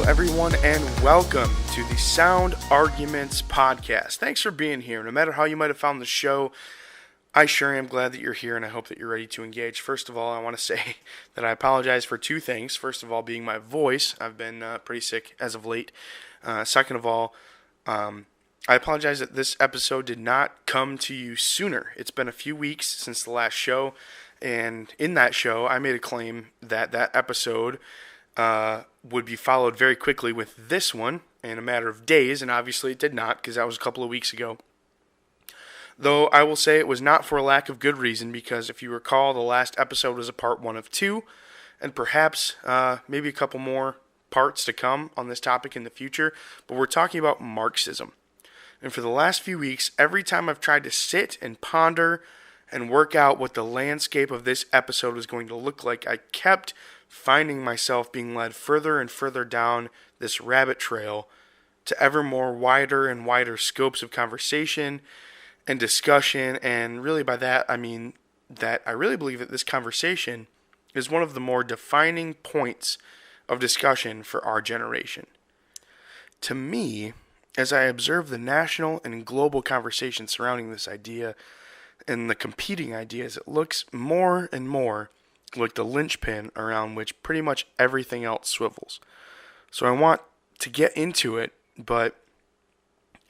everyone, and welcome to the Sound Arguments podcast. Thanks for being here. No matter how you might have found the show, I sure am glad that you're here, and I hope that you're ready to engage. First of all, I want to say that I apologize for two things. First of all, being my voice. I've been pretty sick as of late. Second of all, I apologize that this episode did not come to you sooner. It's been a few weeks since the last show, and in that show, I made a claim that that episode would be followed very quickly with this one in a matter of days, and obviously it did not, because that was a couple of weeks ago. Though I will say it was not for a lack of good reason, because if you recall, the last episode was a part 1 of 2, and perhaps maybe a couple more parts to come on this topic in the future, but we're talking about Marxism. And for the last few weeks, every time I've tried to sit and ponder and work out what the landscape of this episode was going to look like, I kept finding myself being led further and further down this rabbit trail to ever more wider and wider scopes of conversation and discussion. And really by that, I mean that I really believe that this conversation is one of the more defining points of discussion for our generation. To me, as I observe the national and global conversation surrounding this idea and the competing ideas, it looks more and more like the linchpin around which pretty much everything else swivels. So I want to get into it, but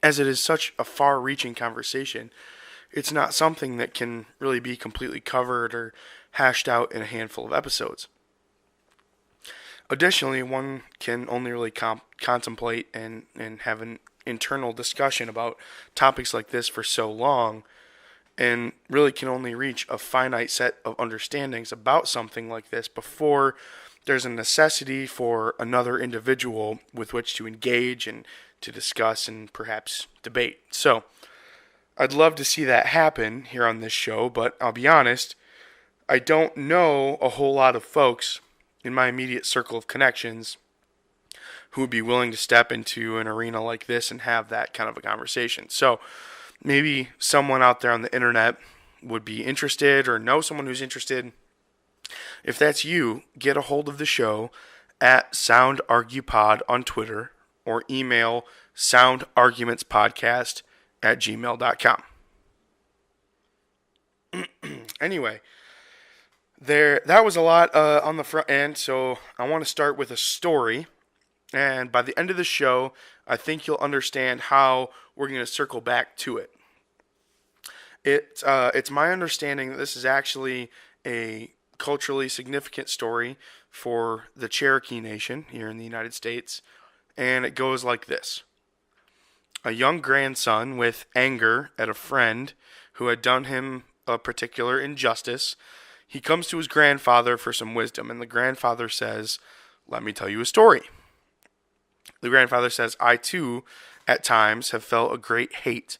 as it is such a far-reaching conversation, it's not something that can really be completely covered or hashed out in a handful of episodes. Additionally, one can only really contemplate and have an internal discussion about topics like this for so long, and really can only reach a finite set of understandings about something like this before there's a necessity for another individual with which to engage and to discuss and perhaps debate. So, I'd love to see that happen here on this show, but I'll be honest, I don't know a whole lot of folks in my immediate circle of connections who would be willing to step into an arena like this and have that kind of a conversation. So, maybe someone out there on the internet would be interested or know someone who's interested. If that's you, get a hold of the show at soundargupod on Twitter or email soundargumentspodcast@gmail.com. Anyway, that was a lot on the front end, so I want to start with a story. And by the end of the show, I think you'll understand how we're going to circle back to it. It's my understanding that this is actually a culturally significant story for the Cherokee Nation here in the United States, and it goes like this. A young grandson, with anger at a friend who had done him a particular injustice, he comes to his grandfather for some wisdom, and the grandfather says, "Let me tell you a story." The grandfather says, "I too, at times, have felt a great hate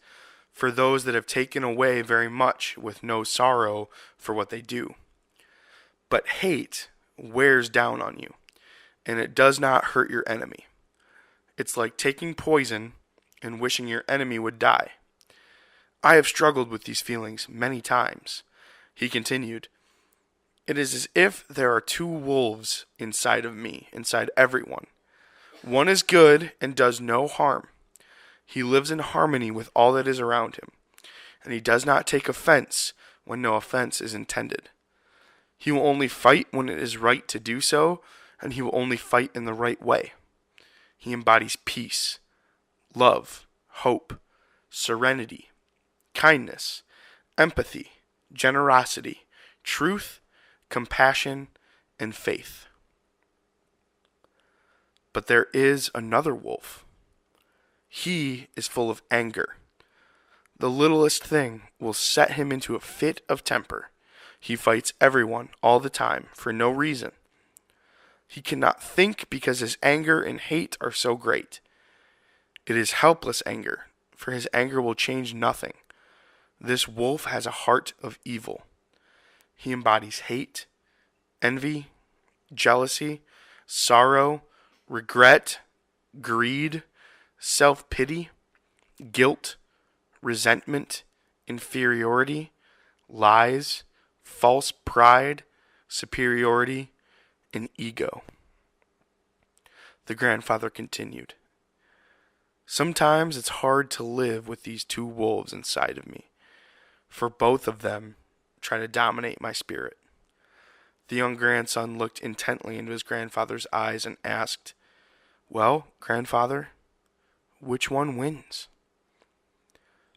for those that have taken away very much with no sorrow for what they do. But hate wears down on you, and it does not hurt your enemy. It's like taking poison and wishing your enemy would die. I have struggled with these feelings many times." He continued, "It is as if there are two wolves inside of me, inside everyone. One is good and does no harm. He lives in harmony with all that is around him, and he does not take offense when no offense is intended. He will only fight when it is right to do so, and he will only fight in the right way. He embodies peace, love, hope, serenity, kindness, empathy, generosity, truth, compassion, and faith. But there is another wolf. He is full of anger. The littlest thing will set him into a fit of temper. He fights everyone all the time for no reason. He cannot think because his anger and hate are so great. It is helpless anger, for his anger will change nothing. This wolf has a heart of evil. He embodies hate, envy, jealousy, sorrow, regret, greed, self-pity, guilt, resentment, inferiority, lies, false pride, superiority, and ego. The grandfather continued. Sometimes it's hard to live with these two wolves inside of me, for both of them try to dominate my spirit. The young grandson looked intently into his grandfather's eyes and asked, "Well, grandfather, which one wins?"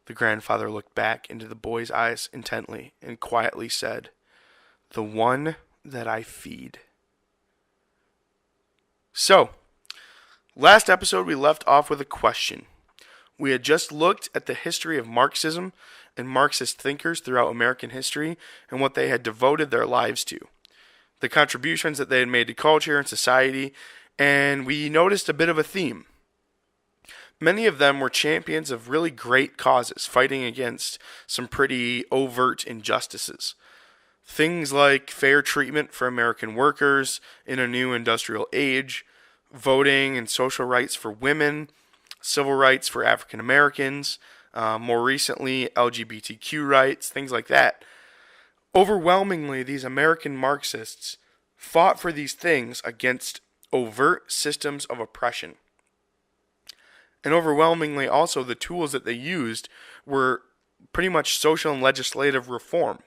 The grandfather looked back into the boy's eyes intently and quietly said, "The one that I feed." So, last episode we left off with a question. We had just looked at the history of Marxism and Marxist thinkers throughout American history and what they had devoted their lives to, the contributions that they had made to culture and society, and we noticed a bit of a theme. Many of them were champions of really great causes, fighting against some pretty overt injustices. Things like fair treatment for American workers in a new industrial age, voting and social rights for women, civil rights for African Americans, more recently LGBTQ rights, things like that. Overwhelmingly, these American Marxists fought for these things against overt systems of oppression. And overwhelmingly also the tools that they used were pretty much social and legislative reform.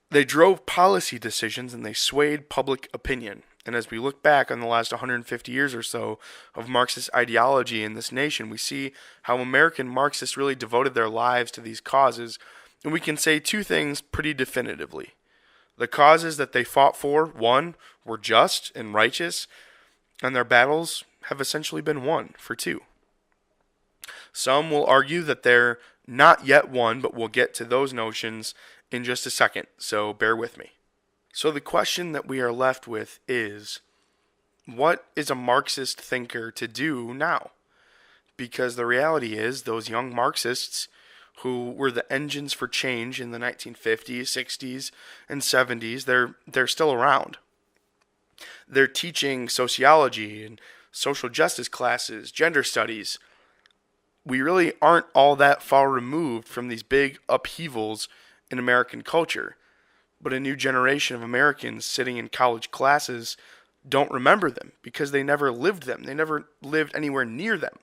They drove policy decisions and they swayed public opinion. And as we look back on the last 150 years or so of Marxist ideology in this nation, we see how American Marxists really devoted their lives to these causes. And we can say two things pretty definitively. The causes that they fought for, one, were just and righteous, and their battles have essentially been won for two. Some will argue that they're not yet won, but we'll get to those notions in just a second, so bear with me. So the question that we are left with is, what is a Marxist thinker to do now? Because the reality is, those young Marxists who were the engines for change in the 1950s, 60s, and 70s, they're still around. They're teaching sociology and social justice classes, gender studies. We really aren't all that far removed from these big upheavals in American culture. But a new generation of Americans sitting in college classes don't remember them because they never lived them. They never lived anywhere near them.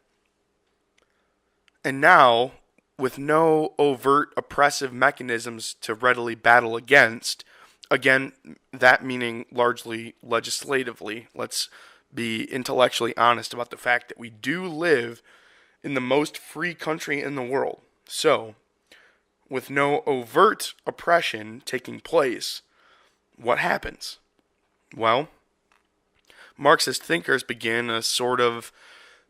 And now, with no overt oppressive mechanisms to readily battle against, again, that meaning largely legislatively, let's be intellectually honest about the fact that we do live in the most free country in the world. So, with no overt oppression taking place, what happens? Well, Marxist thinkers begin a sort of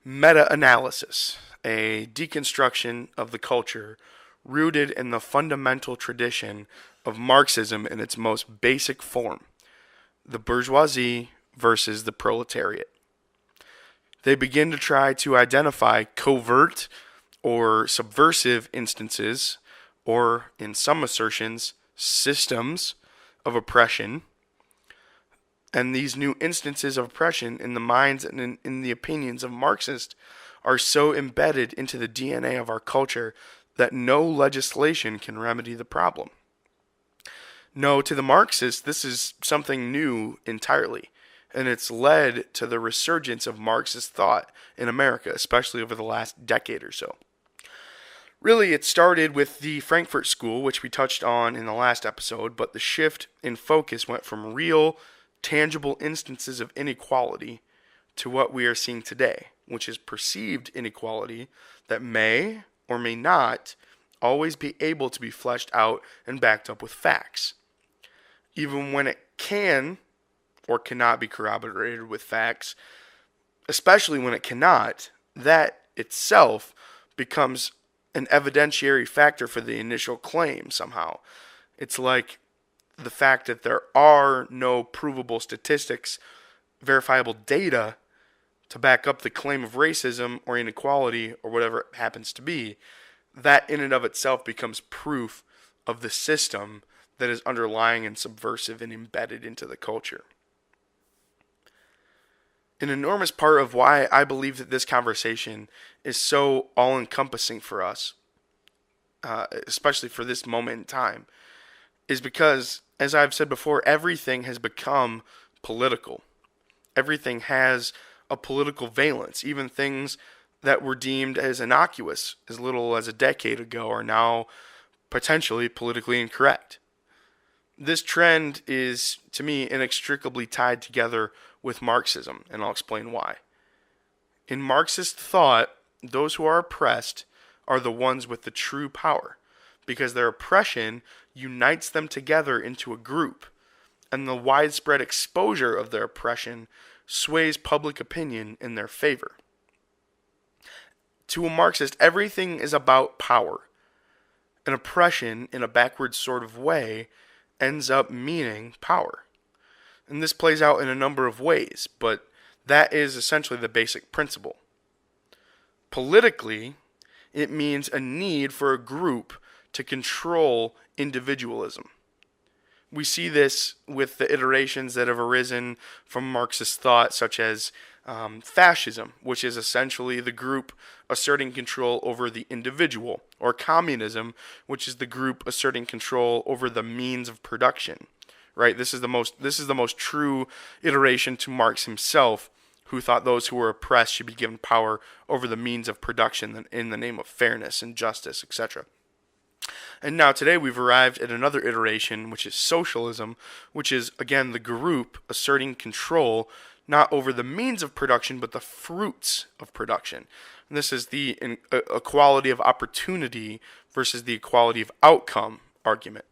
meta-analysis, a deconstruction of the culture rooted in the fundamental tradition of Marxism in its most basic form, the bourgeoisie versus the proletariat. They begin to try to identify covert or subversive instances, or in some assertions, systems of oppression. And these new instances of oppression in the minds and in the opinions of Marxists are so embedded into the DNA of our culture that no legislation can remedy the problem. No, to the Marxists, this is something new entirely, and it's led to the resurgence of Marxist thought in America, especially over the last decade or so. Really, it started with the Frankfurt School, which we touched on in the last episode, but the shift in focus went from real, tangible instances of inequality to what we are seeing today, which is perceived inequality that may or may not always be able to be fleshed out and backed up with facts. Even when it can or cannot be corroborated with facts, especially when it cannot, that itself becomes an evidentiary factor for the initial claim somehow. It's like the fact that there are no provable statistics, verifiable data to back up the claim of racism or inequality or whatever it happens to be. That in and of itself becomes proof of the system that is underlying and subversive and embedded into the culture. An enormous part of why I believe that this conversation is so all-encompassing for us, especially for this moment in time, is because, as I've said before, everything has become political. everything has a political valence. Even things that were deemed as innocuous as little as a decade ago are now potentially politically incorrect. This trend is, to me, inextricably tied together with Marxism, and I'll explain why. In Marxist thought, those who are oppressed are the ones with the true power, because their oppression unites them together into a group, and the widespread exposure of their oppression sways public opinion in their favor. To a Marxist, everything is about power. And oppression, in a backwards sort of way, ends up meaning power. And this plays out in a number of ways, but that is essentially the basic principle. Politically, it means a need for a group to control individualism. We see this with the iterations that have arisen from Marxist thought, such as fascism, which is essentially the group asserting control over the individual, or communism, which is the group asserting control over the means of production. Right? This is the most true iteration to Marx himself, who thought those who were oppressed should be given power over the means of production in the name of fairness and justice, etc. And now today we've arrived at another iteration, which is socialism, which is, again, the group asserting control not over the means of production, but the fruits of production. And this is the equality of opportunity versus the equality of outcome argument.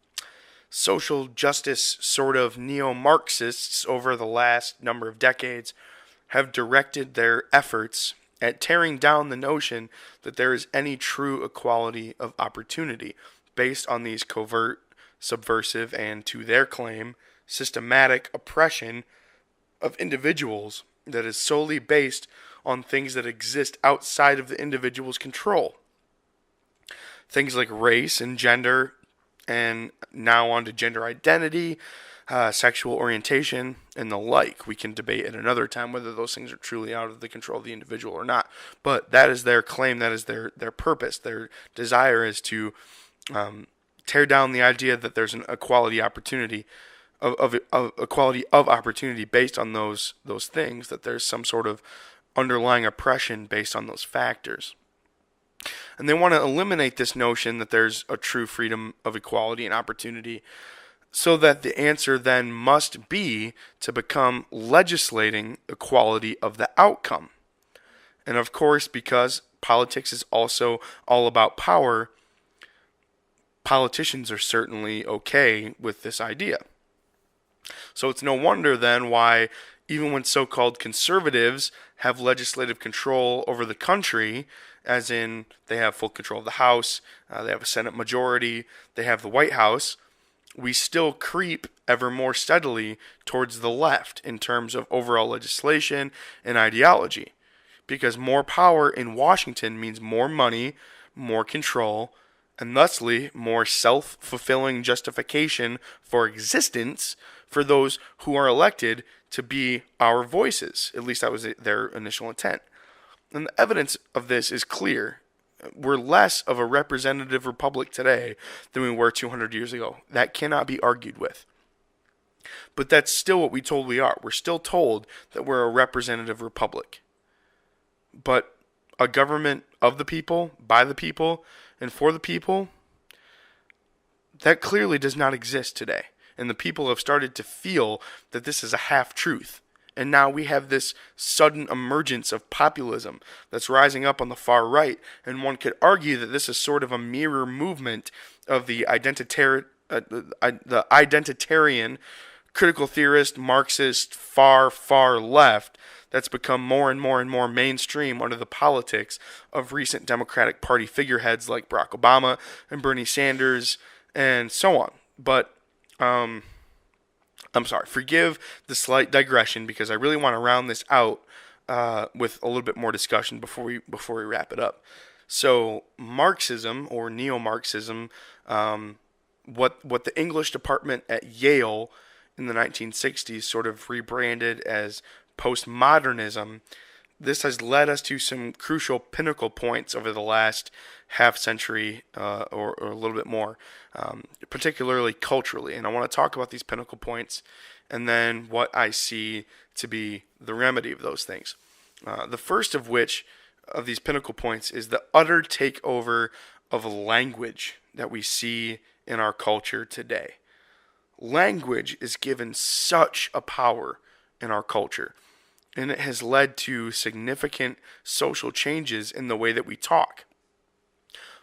Social justice sort of neo-Marxists over the last number of decades have directed their efforts at tearing down the notion that there is any true equality of opportunity based on these covert, subversive, and, to their claim, systematic oppression of individuals that is solely based on things that exist outside of the individual's control. Things like race and gender, and now on to gender identity, sexual orientation, and the like. We can debate at another time whether those things are truly out of the control of the individual or not. But that is their claim, that is their purpose. Their desire is to tear down the idea that there's an equality opportunity of equality of opportunity based on those things, that there's some sort of underlying oppression based on those factors. And they want to eliminate this notion that there's a true freedom of equality and opportunity, so that the answer then must be to become legislating equality of the outcome. And of course, because politics is also all about power, politicians are certainly okay with this idea. So it's no wonder then why, even when so-called conservatives have legislative control over the country, as in they have full control of the House, they have a Senate majority, they have the White House, we still creep ever more steadily towards the left in terms of overall legislation and ideology. Because more power in Washington means more money, more control, and thusly more self-fulfilling justification for existence for those who are elected to be our voices. At least that was their initial intent. And the evidence of this is clear. We're less of a representative republic today than we were 200 years ago. That cannot be argued with. But that's still what we told we are. We're still told that we're a representative republic. But a government of the people, by the people, and for the people, that clearly does not exist today. And the people have started to feel that this is a half-truth. And now we have this sudden emergence of populism that's rising up on the far right. And one could argue that this is sort of a mirror movement of the identitarian, critical theorist, Marxist, far left that's become more and more mainstream under the politics of recent Democratic Party figureheads like Barack Obama and Bernie Sanders and so on. But I'm sorry, forgive the slight digression because I really want to round this out with a little bit more discussion before we wrap it up. So Marxism or neo-Marxism, what the English department at Yale in the 1960s sort of rebranded as postmodernism, this has led us to some crucial pinnacle points over the last half century or a little bit more, particularly culturally. And I want to talk about these pinnacle points and then what I see to be the remedy of those things. The first of which of these pinnacle points is the utter takeover of language that we see in our culture today. Language is given such a power in our culture, and it has led to significant social changes in the way that we talk.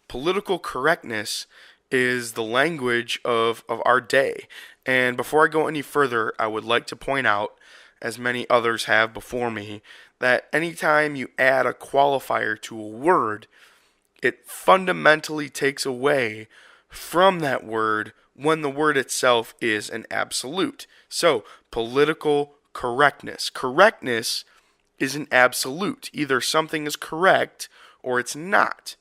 Political correctness is the language of our day. And before I go any further, I would like to point out, as many others have before me, that anytime you add a qualifier to a word, it fundamentally takes away from that word when the word itself is an absolute. So, political correctness. Correctness is an absolute. Either something is correct or it's not.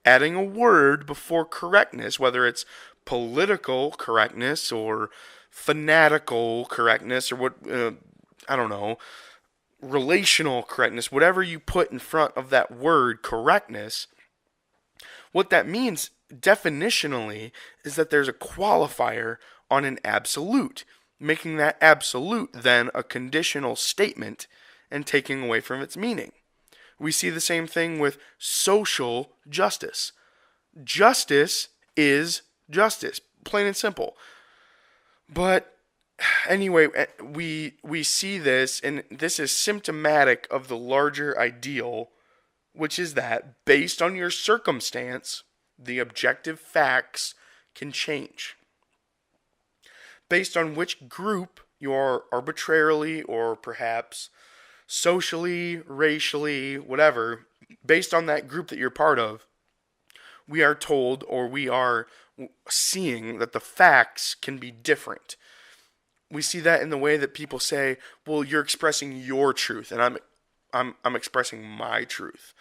Adding a word before correctness, whether it's political correctness or fanatical correctness or relational correctness, whatever you put in front of that word correctness, what that means definitionally is that there's a qualifier on an absolute, making that absolute then a conditional statement and taking away from its meaning. We see the same thing with social justice. Justice is justice, plain and simple. But anyway, we see this, and this is symptomatic of the larger ideal, which is that based on your circumstance, the objective facts can change. Based on which group you are arbitrarily or perhaps socially, racially, whatever, based on that group that you're part of, we are told or we are seeing that the facts can be different. We see that in the way that people say, well, you're expressing your truth and I'm expressing my truth.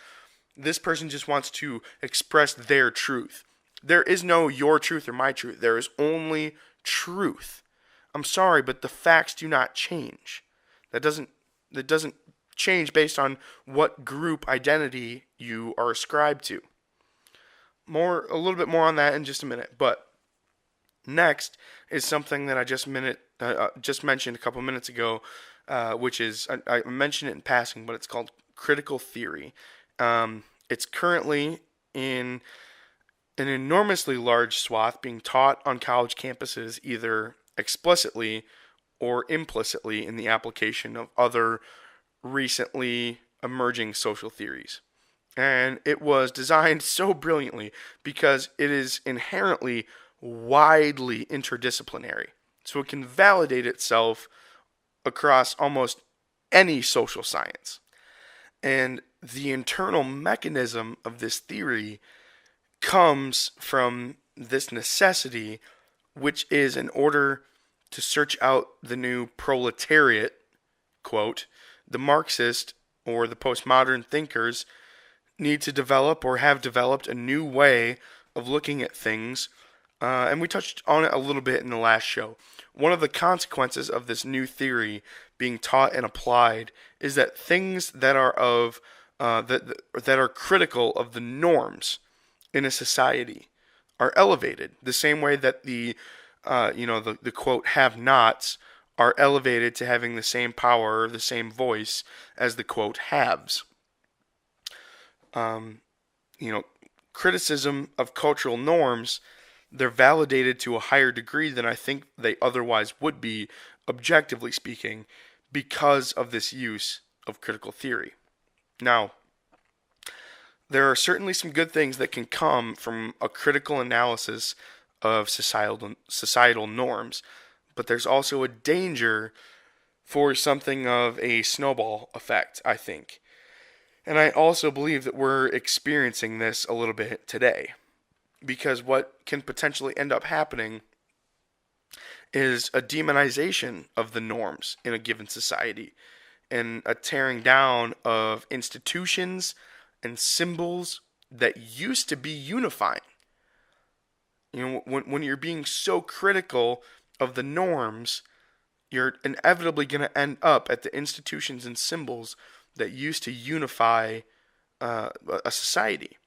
This person just wants to express their truth. There is no your truth or my truth. There is only truth. I'm sorry, but the facts do not change. That doesn't change based on what group identity you are ascribed to. A little bit more on that in just a minute. But next is something that I just mentioned a couple minutes ago, which is I mentioned it in passing, but it's called critical theory. It's currently in an enormously large swath being taught on college campuses, either explicitly or implicitly in the application of other recently emerging social theories. And it was designed so brilliantly because it is inherently widely interdisciplinary. So it can validate itself across almost any social science. And the internal mechanism of this theory comes from this necessity, which is in order to search out the new proletariat, quote, the Marxist or the postmodern thinkers need to develop or have developed a new way of looking at things. And we touched on it a little bit in the last show. One of the consequences of this new theory being taught and applied is that things that are that are critical of the norms in a society are elevated, the same way that the quote have-nots are elevated to having the same power or the same voice as the quote haves. Criticism of cultural norms, they're validated to a higher degree than I think they otherwise would be, objectively speaking, because of this use of critical theory. Now, there are certainly some good things that can come from a critical analysis of societal norms, but there's also a danger for something of a snowball effect, I think. And I also believe that we're experiencing this a little bit today, because what can potentially end up happening is a demonization of the norms in a given society and a tearing down of institutions and symbols that used to be unifying. When you're being so critical of the norms, you're inevitably going to end up at the institutions and symbols that used to unify a society.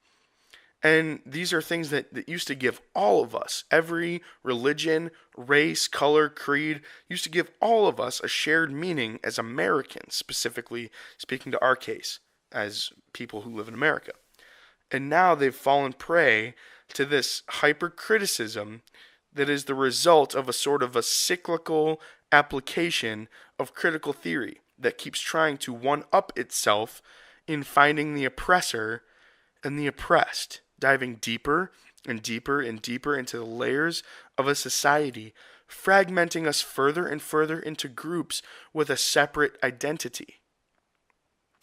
And these are things that used to give all of us, every religion, race, color, creed, used to give all of us a shared meaning as Americans, specifically speaking to our case as people who live in America. And now they've fallen prey to this hypercriticism that is the result of a sort of a cyclical application of critical theory that keeps trying to one-up itself in finding the oppressor and the oppressed, diving deeper and deeper and deeper into the layers of a society, fragmenting us further and further into groups with a separate identity.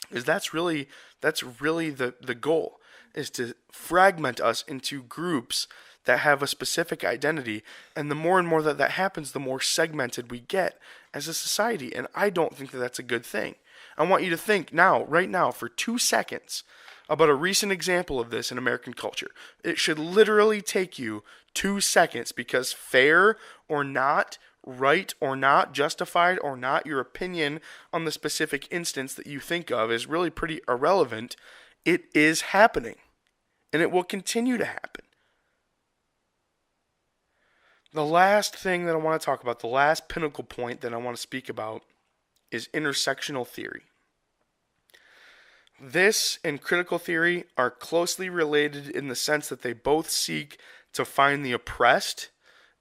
Because that's really the goal, is to fragment us into groups that have a specific identity. And the more and more that happens, the more segmented we get as a society. And I don't think that that's a good thing. I want you to think now, right now, for 2 seconds, about a recent example of this in American culture. It should literally take you 2 seconds, because fair or not, right or not, justified or not, your opinion on the specific instance that you think of is really pretty irrelevant. It is happening, and it will continue to happen. The last thing that I want to talk about, the last pinnacle point that I want to speak about, is intersectional theory. This and critical theory are closely related in the sense that they both seek to find the oppressed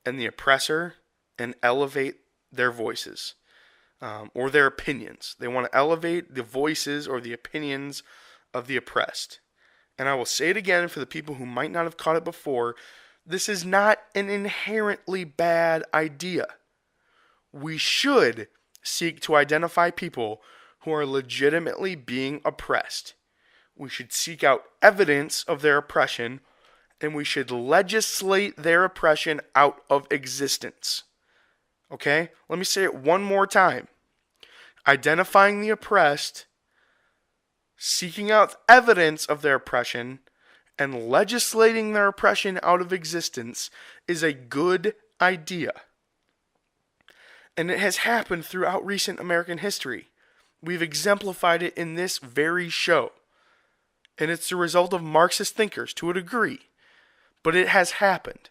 and the oppressor and elevate their voices or their opinions. They want to elevate the voices or the opinions of the oppressed. And I will say it again for the people who might not have caught it before. This is not an inherently bad idea. We should seek to identify people who are legitimately being oppressed. We should seek out evidence of their oppression, and we should legislate their oppression out of existence. Okay? Let me say it one more time. Identifying the oppressed, seeking out evidence of their oppression, and legislating their oppression out of existence is a good idea. And it has happened throughout recent American history. We've exemplified it in this very show. And it's the result of Marxist thinkers to a degree. But it has happened.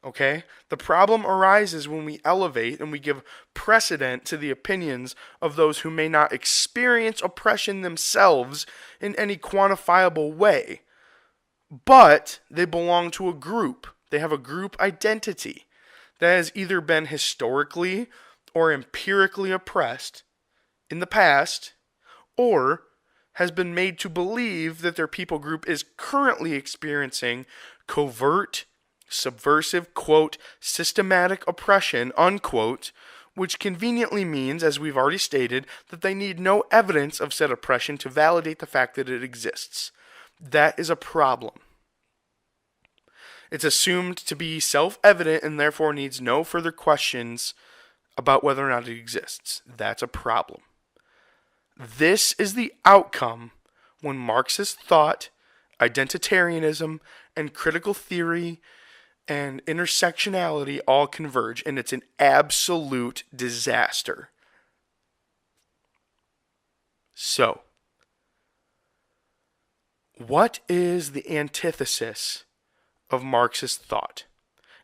Okay? The problem arises when we elevate and we give precedent to the opinions of those who may not experience oppression themselves in any quantifiable way. But they belong to a group. They have a group identity that has either been historically or empirically oppressed in the past, or has been made to believe that their people group is currently experiencing covert, subversive, quote, systematic oppression, unquote, which conveniently means, as we've already stated, that they need no evidence of said oppression to validate the fact that it exists. That is a problem. It's assumed to be self-evident and therefore needs no further questions about whether or not it exists. That's a problem. This is the outcome when Marxist thought, identitarianism, and critical theory and intersectionality all converge, and it's an absolute disaster. So, what is the antithesis of Marxist thought?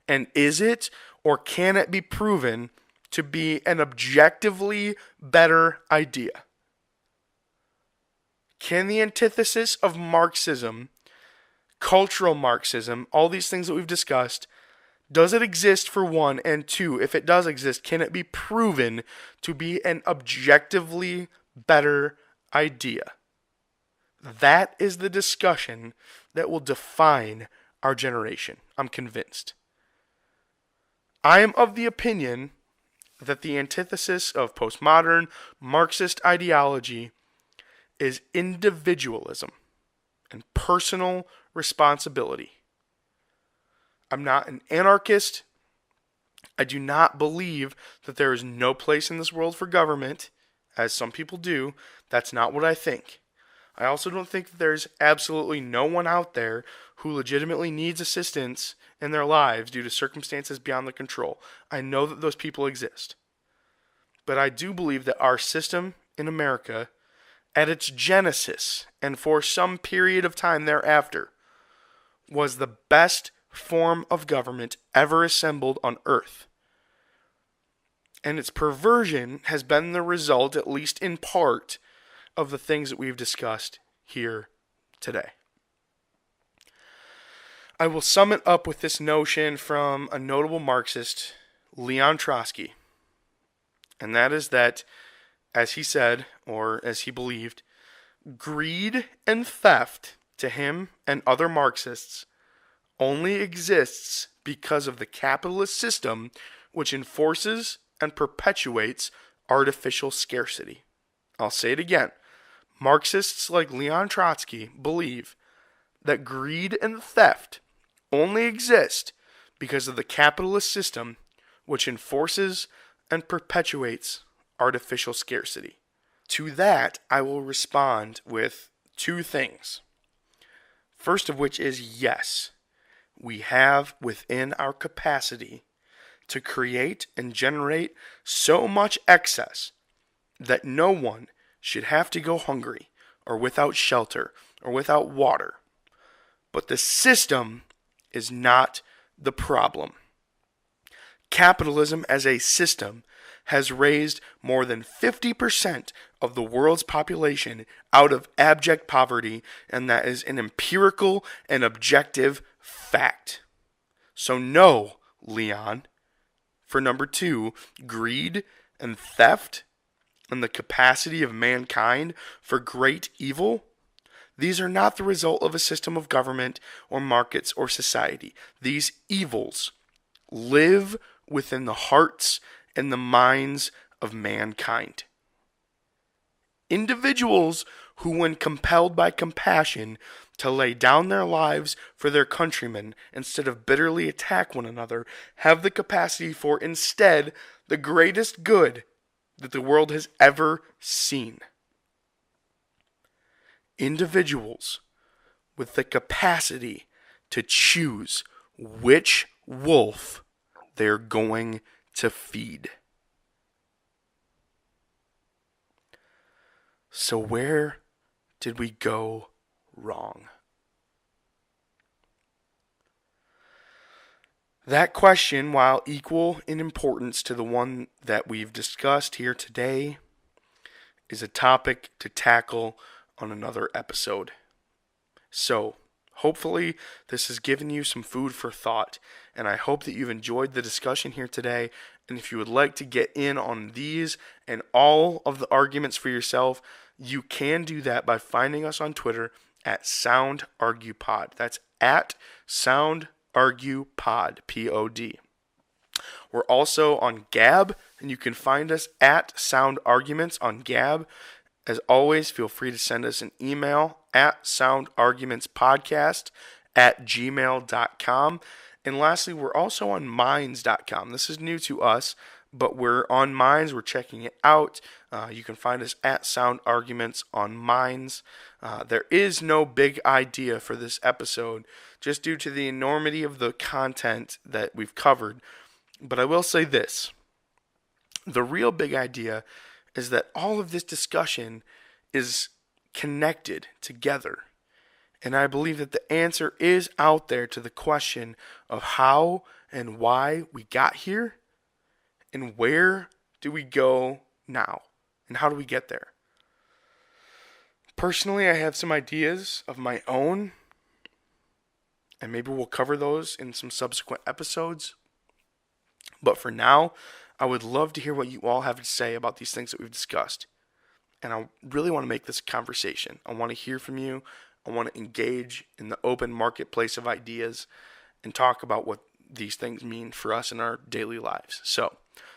And is it or can it be proven to be an objectively better idea? Can the antithesis of Marxism, cultural Marxism, all these things that we've discussed, does it exist for one? And two, if it does exist, can it be proven to be an objectively better idea? That is the discussion that will define our generation. I'm convinced. I am of the opinion that the antithesis of postmodern Marxist ideology is individualism and personal responsibility. I'm not an anarchist. I do not believe that there is no place in this world for government, as some people do. That's not what I think. I also don't think that there's absolutely no one out there who legitimately needs assistance in their lives due to circumstances beyond their control. I know that those people exist. But I do believe that our system in America at its genesis and for some period of time thereafter, was the best form of government ever assembled on earth. And its perversion has been the result, at least in part, of the things that we've discussed here today. I will sum it up with this notion from a notable Marxist, Leon Trotsky. And that is that, as he said, or as he believed, greed and theft to him and other Marxists only exists because of the capitalist system which enforces and perpetuates artificial scarcity. I'll say it again. Marxists like Leon Trotsky believe that greed and theft only exist because of the capitalist system which enforces and perpetuates artificial scarcity. To that, I will respond with two things. First of which is yes, we have within our capacity to create and generate so much excess that no one should have to go hungry or without shelter or without water. But the system is not the problem. Capitalism as a system has raised more than 50% of the world's population out of abject poverty, and that is an empirical and objective fact. So no, Leon. For number two, greed and theft and the capacity of mankind for great evil, these are not the result of a system of government or markets or society. These evils live within the hearts and the minds of mankind. Individuals who, when compelled by compassion to lay down their lives for their countrymen instead of bitterly attack one another, have the capacity for instead the greatest good that the world has ever seen. Individuals with the capacity to choose which wolf they're going to feed. So where did we go wrong? That question, while equal in importance to the one that we've discussed here today, is a topic to tackle on another episode. So, hopefully this has given you some food for thought, and I hope that you've enjoyed the discussion here today. And if you would like to get in on these and all of the arguments for yourself, you can do that by finding us on Twitter at soundargupod. That's at soundargupod, P-O-D. We're also on Gab, and you can find us at soundarguments on Gab. As always, feel free to send us an email at soundargumentspodcast@gmail.com. And lastly, we're also on minds.com. This is new to us, but we're on Minds. We're checking it out. You can find us at Sound Arguments on Minds. There is no big idea for this episode, just due to the enormity of the content that we've covered. But I will say this. The real big idea is that all of this discussion is connected together. And I believe that the answer is out there to the question of how and why we got here, and where do we go now, and how do we get there. Personally, I have some ideas of my own, and maybe we'll cover those in some subsequent episodes. But for now, I would love to hear what you all have to say about these things that we've discussed. And I really want to make this a conversation. I want to hear from you. I want to engage in the open marketplace of ideas and talk about what these things mean for us in our daily lives. So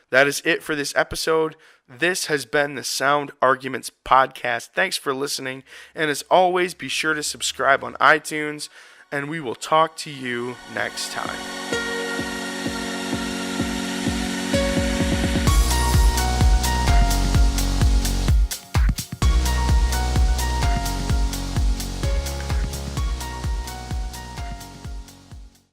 that is it for this episode. This has been the Sound Arguments Podcast. Thanks for listening. And as always, be sure to subscribe on iTunes. And we will talk to you next time.